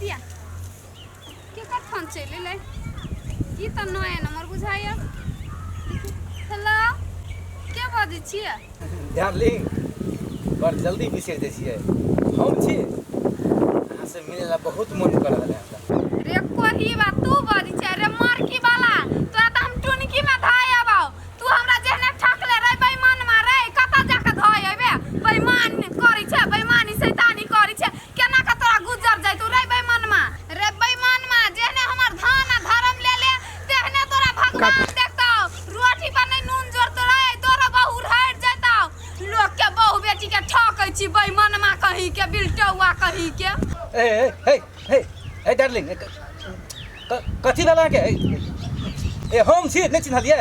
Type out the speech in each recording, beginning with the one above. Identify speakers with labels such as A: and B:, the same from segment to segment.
A: दिया केकर फोन चले ले ई त नया नंबर बुझाइए। हेलो के बाजै छियै?
B: डार्लिंग बड़ जल्दी बिसरि जाइ छियै। हम छी अहाँ से मिले ला बहुत मन कर रहल है।
A: रे कोही बात तू बाजै छै रे मारकी वाला तोरा त हम टुनकी में धाय आबौ। तू हमरा जेहने ठकले रे बेईमान मारे कता जाके धाय आबे। बेईमान करै छै बेईमानी शैतानी करै छै केना के तोरा गुजर जाइ तू रे बेईमान मा रे बेईमान मा जेहने हमर धान आ धर्म ले ले तेहने तोरा भगवान देखतौ। रोटी पर नहीं नून जोड़तो रे तोरा बहु हट जातौ। लोग के बहु बेटी के ठकै छी बेईमान मा कहीं के बिल्टौआ कहीं के।
B: ए ए ए ए डार्लिंग कथी वाला के ए हम छी नहीं चिन्हलिए?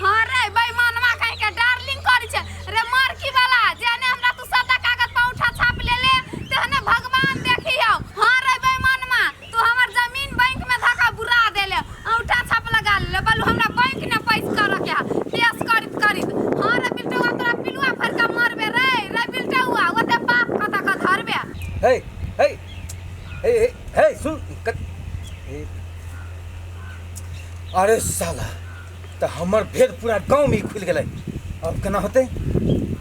A: हां रे बेईमान मा कहीं के डार्लिंग करै छै रे मारकी वाला जेने हमरा तू सादा कागज पर उठा छाप ले ले तेहने भगवान देखियो। हां रे बेईमान मा तू हमर जमीन बैंक में धक्का बुरा देले उठा छाप लगा ले बोलू हमरा बैंक ने पैसा कर के पेश करित। हां रे बिल्टौआ तोरा पिलुआ फर के मरबे रे रे बिल्टौआ ओते बाप कता का धरबे।
B: हे हे हे हे सुन अरे साला तो हमर भेद पूरा गांव में खुल गए। अब केना होते?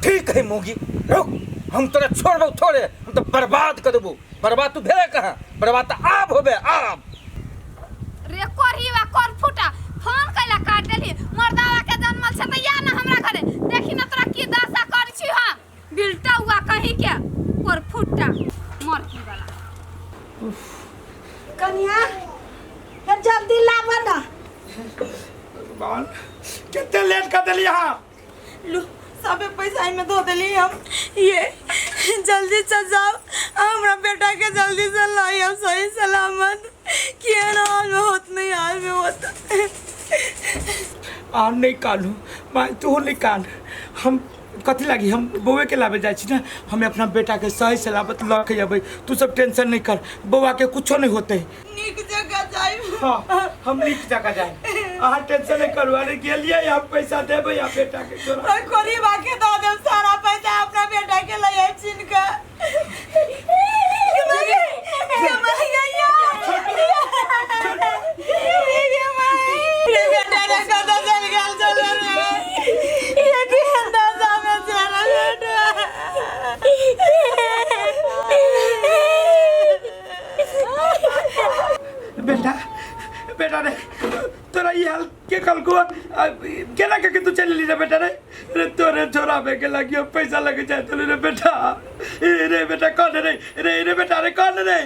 B: ठीक है मोगी रुक हम तोरा छोड़बो थोड़े हम तो बर्बाद कर देबो। बर्बाद तू भेले कहां? बर्बाद तो आप होबे आप।
A: रे कोरहीवा कोर फुटा फोन कैला काट देली मर्दावा के जन्मल छ त या ना हमरा घरे देखी ना तोरा की दशा करै छी। हां बिल्टौआ कहीं के कोर फुटा मरकी वाला।
C: कन्या ये जल्दी लावा ना।
D: भगवान कितने लेट कर दिली यहाँ।
C: लो सबे पैसा में दो दिली हम। ये जल्दी से जाओ हमरा बेटा के जल्दी से लाई हम सही सलामत के हाल में होत नहीं हाल में होता।
D: आम नहीं कालू माँ तू निकाल हम कथी लगी हम बउए के लाबे जाए ना। हमें अपना बेटा के सही सलामत ला के अबे तू सब टेंशन नहीं कर बउआ के कुछो नहीं होते।
C: नीक जगह जाए।
D: हाँ हम नीक जगह जाए अहाँ टेंशन नहीं करू। अरे गेलिए यहाँ पैसा देवे या बेटा के तोरा
C: कोरी बाके दो दे सारा पैसा अपना बेटा के लिए छीन के।
D: बेटा बेटा रे तोरा ये हाल के कल को केना के तू चल ली रे बेटा रे रे तोरे छोरा पे के लगियो पैसा लगे जाए तो रे बेटा रे बेटा कौन रे रे बेटा रे कौन रे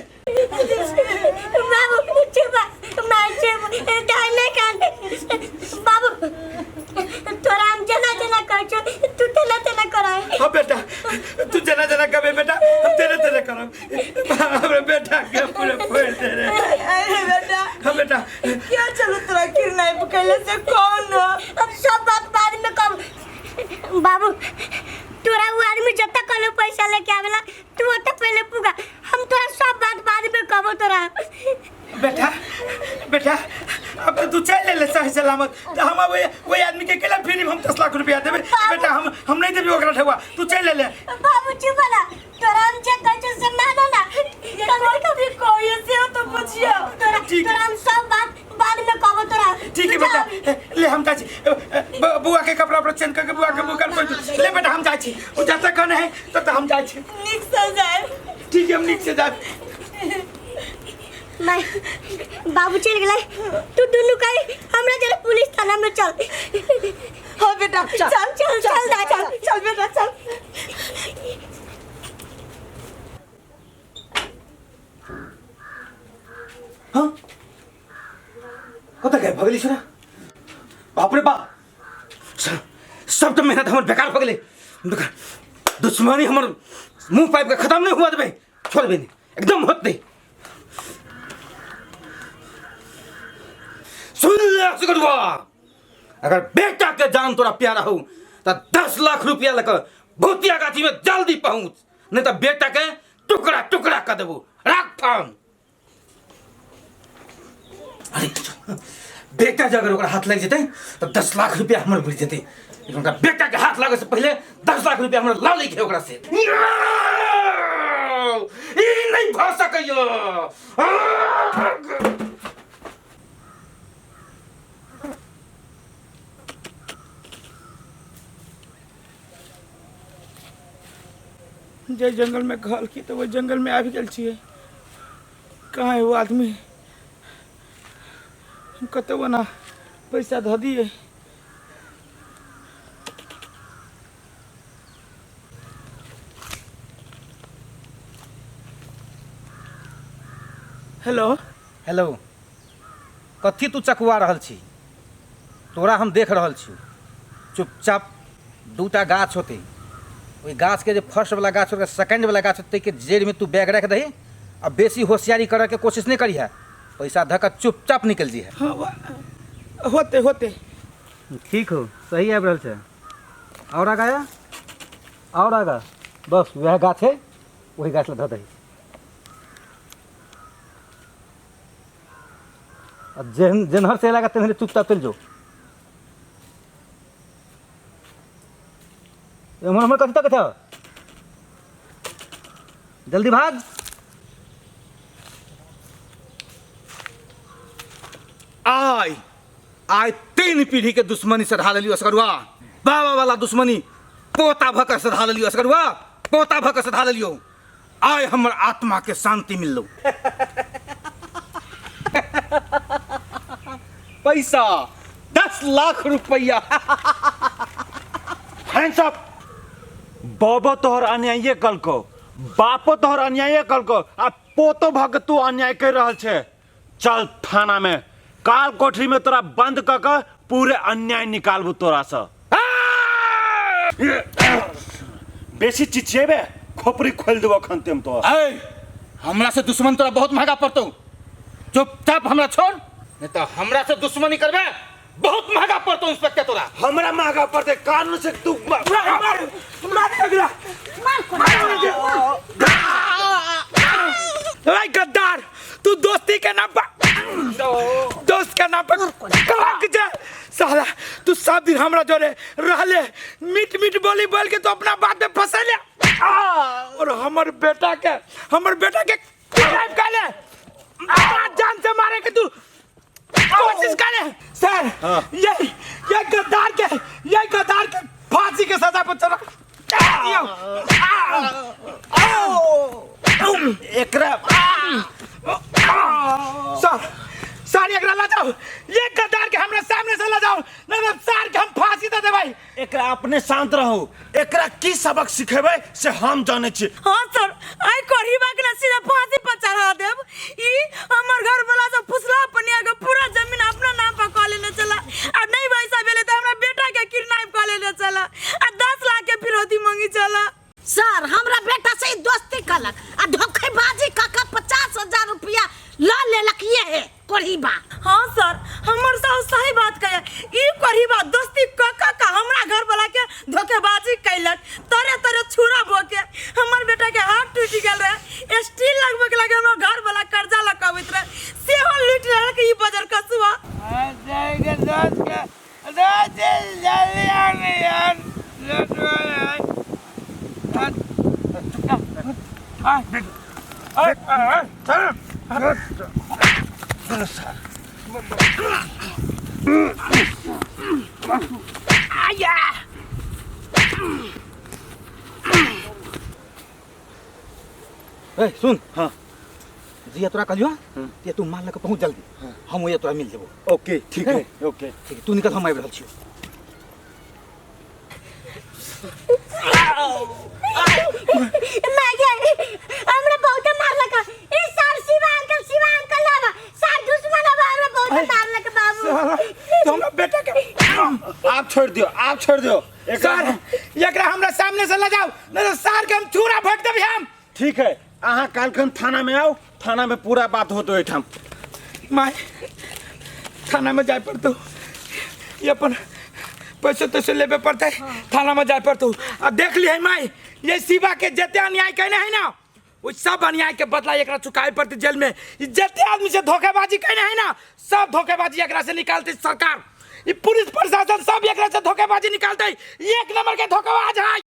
E: बाबू मैं डाले कान बाबू तोरा हम जना जना कर छो तू तेला तेला कराए।
D: हां बेटा तू जना जना करे बेटा हम तेरे तेरे करब हमरे बेटा के पूरे फोड़ दे रे।
C: अरे बेटा
D: हां बेटा
C: क्या चलो तोरा किरनाई पकड़ले से कौन
E: अब सब बात बाद में कब बाबू तोरा वो आदमी जब तक कल पैसा लेके आवेला तू ओते पहले पुगा हम तोरा सब बात बाद में कबो तोरा।
D: बेटा बेटा अब तू चल ले सही सलामत हम वही आदमी के केला फ्री में हम 10 लाख रुपया देबे बेटा हम नहीं देबे ओकरा ठेवा तू चल ले।
E: बाबू चुप ना तोरा हम जे कह से मानो ना
C: कभी कभी कोई से हो तो पूछियो
E: तोरा हम सब बात बाद में कबो तोरा।
D: ठीक है बेटा ले हम जाची बुआ के कपड़ा पर चेंज करके बुआ के मुकर पर ले बेटा हम जाची वो जाता कौन है तो हम जाची
C: नीक से जाए।
D: ठीक है हम नीक से जाए।
E: मैं बाबू चल गए तू दोनों कहीं हमरा जरा पुलिस थाना में चल।
C: हो बेटा चल
E: चल चल
C: चल चल बेटा चल।
B: हाँ कत गए भगली छोरा? बाप रे बाप सब तो मेहनत हमर बेकार हो गए। दुश्मनी हमर मुंह पाइप के खत्म नहीं हुआ देबे छोड़ देबे एकदम होत नहीं। सुन ले सिकड़वा अगर बेटा के जान तोरा प्यारा हो तो 10 लाख रुपया लेकर भूतिया गाछी में जल्दी पहुंच नहीं तो बेटा के टुकड़ा टुकड़ा कर देबो राख थाम। अरे बेटा जब अगर हाथ लग जेते तो 10 लाख रुपया हमर बुझ जेते उनका बेटा के हाथ लागे से पहले 10 लाख रुपया हमरा ला ले के ओकरा से। ई नहीं भऽ सकैया।
D: जे जंगल में कहल की तो वही जंगल में आबि गेल छियै। कहाँ है वो आदमी? कतौ ना पैसा धऽ दिए। हेलो
B: हेलो, कथी तू चकवा रहल छी? तोरा हम देख रहल छी। चुपचाप दूटा गाछ होते, ओहि गाछ के जे फर्स्ट वाला गाछ होते, सेकंड वाला गाछ होते के जड़ में तू बैग रख दही। अब बेसी होशियारी करे के कोशिश नहीं करी है। पैसा धक्का चुपचाप निकल जी है।
D: हाँ, होते होते
B: ठीक हो, सही आबि रहल छै। और आगा या? और आगा बस वह गाछ है, वही गाछ ला धऽ दही। जेनहर से लगा तेनहर चुपचाप चल जाओ। हमर कथी तक था? जल्दी भाग। आय 3 पीढ़ी के दुश्मनी से ढा लियो असगरुआ। बाबा वाला दुश्मनी पोता भकर से ढा लियो असगरुआ। पोता भकर से ढा लियो। आय हमर आत्मा के शांति मिललो। पैसा 10 लाख रुपया।
F: Hands up. बाबा तोहर अन्याय कलको, बापो तोहर अन्याय कलको, आ पोतो भग तू अन्याय कर रहल छे। चल थाना में, काल कोठरी में तोरा बंद क के पूरे अन्याय निकालबू तोरा से। बेसी चिचिएबे खोपड़ी खोल देबो खंतेम तो।
B: हमरा से दुश्मन तोरा बहुत महंगा पड़तो। चुपचाप हमरा छोड़, नहीं तो हमरा से दुश्मनी करबे बहुत महंगा पड़तो। इंस्पेक्टर तोरा
F: हमरा महंगा पड़ते कानून से तू
D: गद्दार, तू दोस्ती के नाम पर, दोस्त के नाम पर कलंक जा। साला तू सब दिन हमरा जोरे रहले, मीठ मीठ बोली बोल के तो अपना बात में फंसा ले। और हमर बेटा के किडनैप कर ले, जान से मारे के तू कोशिश करे। सर ये गद्दार के फांसी के सजा पर चला
F: एकरा
D: सर एकरा ला जाओ। ये गद्दार के हमरा सामने से ला जाओ, नहीं तो सर के हम फांसी दे देबै।
F: एकरा अपने शांत रहो। एकरा की सबक सिखेबै से हम जाने छी।
C: हाँ सर, आई कोढ़ीबा के ना सीधा फांसी पर चढ़ा देब। ई हमर घर वाला सब फुसला पनिया के पूरा जमीन अपना नाम पर कऽ लेने चला। आ नहीं पैसा भेले त हमरा बेटा के किडनैप कऽ लेने चला आ 10 लाख के फिरौती मांगी चला।
E: सर हमरा बेटा से दोस्ती कलक आ धोखेबाजी काका 50,000 रुपया ला लेलक। ये है कोढ़ीबा।
C: हाँ सर, हमर साहब सही बात कहे। ई कोढ़ीबा दोस्ती काका का हमरा घर वाला के धोखेबाजी कैलक। तरे तरे छुरा बोके हमर बेटा के हाथ टूट गेल रहे। स्टील लगबे के लगे हमर घर वाला कर्जा लगावित रहे, सेहो लूट लेलक ई बजर कसुआ।
B: सुन। हाँ जिया तोरा कहलियो ते तू मान लेके पहुंच जल्दी। हम ये तोरा मिल जेबो।
F: ओके ठीक है, ओके
B: ठीक है, तू निकल, हम आबि रहल छियो।
E: हमरा बहुत मारलक। ई सर शिवा अंकल लावा सर दुश्मन हमरा बहुत मारलक बाबू।
D: तो हमरा बेटा के
F: आप छोड़ दियो।
D: सर एकरा हमरा सामने से ले जाओ, नहीं तो सर के हम छुरा भट देबै हम।
F: ठीक है, अहाँ कालखन थाना में आओ, थाना में पूरा बात होतो एठाम।
D: माय थाना में जाए पड़तो, ये अपन पैसे तो लेबे पड़ते। थाना में जाए पड़तो। आ देख ली है माय, ये शिवा के जते अन्याय कहने है ना, वो सब अन्याय के बदला एकरा चुकाए पड़ते जेल में। जते आदमी से धोखेबाजी कहने है ना, सब धोखेबाजी एकरा से निकालते सरकार। ये पुलिस प्रशासन सब एकरा से धोखेबाजी निकालते। एक नंबर के धोखेबाज है।